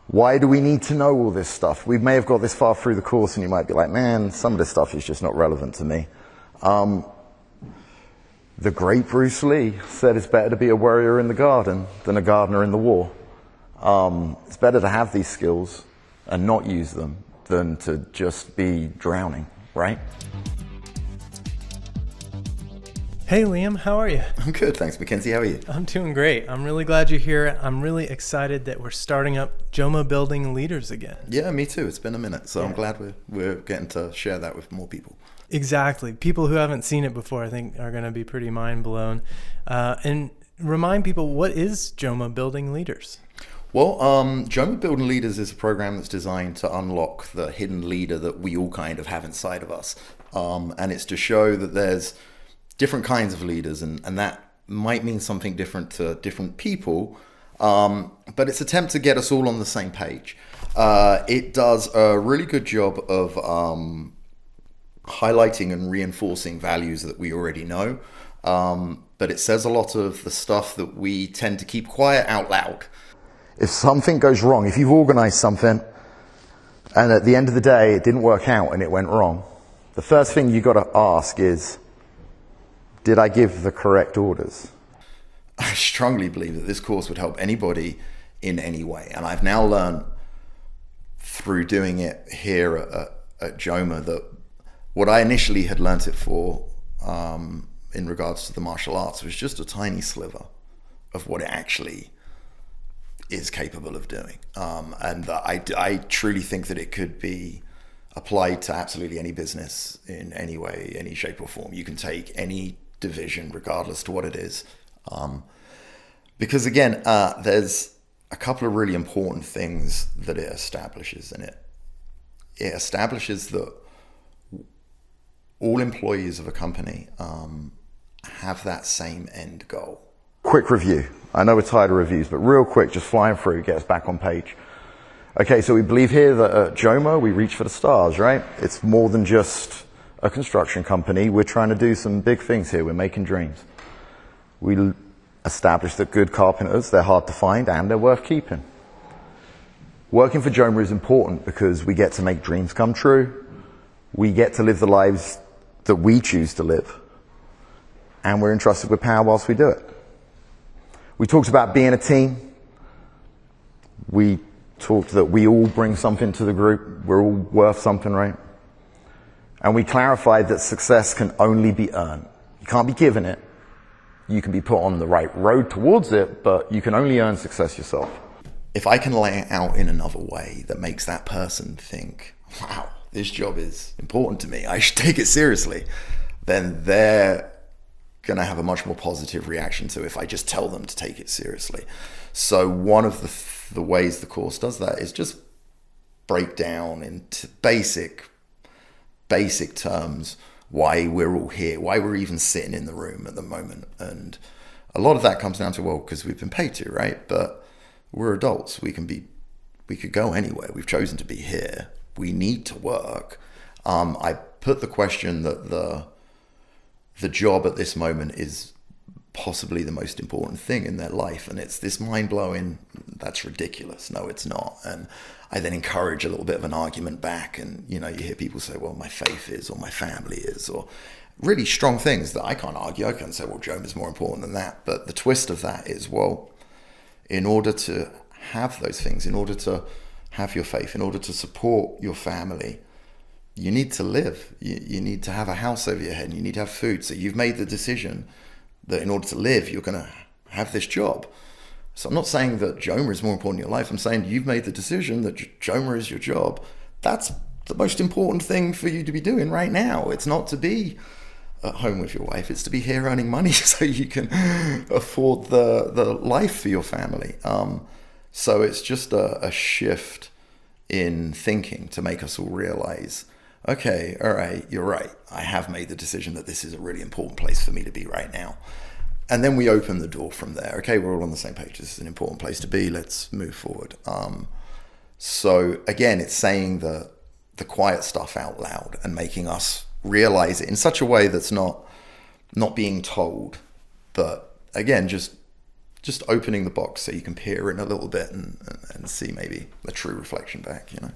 Why do we need to know all this stuff? We may have got this far through the course and you might be like, man, some of this stuff is just not relevant to me. The great Bruce Lee said it's better to be a warrior in the garden than a gardener in the war. It's better to have these skills and not use them than to just be drowning, right? Hey Liam, how are you? I'm good, thanks Mackenzie, how are you? I'm doing great. I'm really glad you're here. I'm really excited that we're starting up JOMA Building Leaders again. Yeah, me too. It's been a minute, so yeah. I'm glad we're getting to share that with more people. Exactly. People who haven't seen it before, I think, are going to be pretty mind blown. And remind people, what is JOMA Building Leaders? Well, JOMA Building Leaders is a program that's designed to unlock the hidden leader that we all kind of have inside of us. And it's to show that there's different kinds of leaders, and that might mean something different to different people, but it's an attempt to get us all on the same page. It does a really good job of highlighting and reinforcing values that we already know, but it says a lot of the stuff that we tend to keep quiet out loud. If something goes wrong, if you've organized something and at the end of the day it didn't work out and it went wrong, the first thing you got to ask is, did I give the correct orders? I strongly believe that this course would help anybody in any way. And I've now learned through doing it here at JOMA that what I initially had learnt it for in regards to the martial arts was just a tiny sliver of what it actually is capable of doing. And I truly think that it could be applied to absolutely any business in any way, any shape or form. You can take any division regardless to what it is, because again there's a couple of really important things that it establishes, and it establishes that all employees of a company have that same end goal. Quick review. I know we're tired of reviews, but real quick, just flying through, get us back on page. Okay, so we believe here that at JOMA we reach for the stars, right? It's more than just a construction company. We're trying to do some big things here. We're making dreams. We established that good carpenters, they're hard to find and they're worth keeping. Working for JOMA is important because we get to make dreams come true. We get to live the lives that we choose to live. And we're entrusted with power whilst we do it. We talked about being a team. We talked that we all bring something to the group. We're all worth something, right? And we clarified that success can only be earned. You can't be given it. You can be put on the right road towards it, but you can only earn success yourself. If I can lay it out in another way that makes that person think, wow, this job is important to me, I should take it seriously, then they're going to have a much more positive reaction to if I just tell them to take it seriously. So one of the ways the course does that is just break down into basic terms why we're all here, why we're even sitting in the room at the moment. And a lot of that comes down to, well, because we've been paid to, right? But we're adults. We could go anywhere. We've chosen to be here. We need to work. I put the question that the job at this moment is possibly the most important thing in their life, and it's this mind-blowing, that's ridiculous, no it's not. And I then encourage a little bit of an argument back, and you hear people say, well, my faith is, or my family is, or really strong things that I can't argue. I can't say, well, JOMA is more important than that. But the twist of that is, well, in order to have those things, in order to have your faith, in order to support your family, you need to live. You need to have a house over your head, and you need to have food. So you've made the decision that in order to live, you're going to have this job. So I'm not saying that JOMA is more important in your life. I'm saying you've made the decision that JOMA is your job. That's the most important thing for you to be doing right now. It's not to be at home with your wife. It's to be here earning money so you can afford the life for your family. So it's just a shift in thinking to make us all realize, okay, all right, you're right. I have made the decision that this is a really important place for me to be right now. And then we open the door from there. Okay, we're all on the same page. This is an important place to be. Let's move forward. So again, it's saying the quiet stuff out loud and making us realize it in such a way that's not being told, but again, just just opening the box so you can peer in a little bit and see maybe a true reflection back, you know.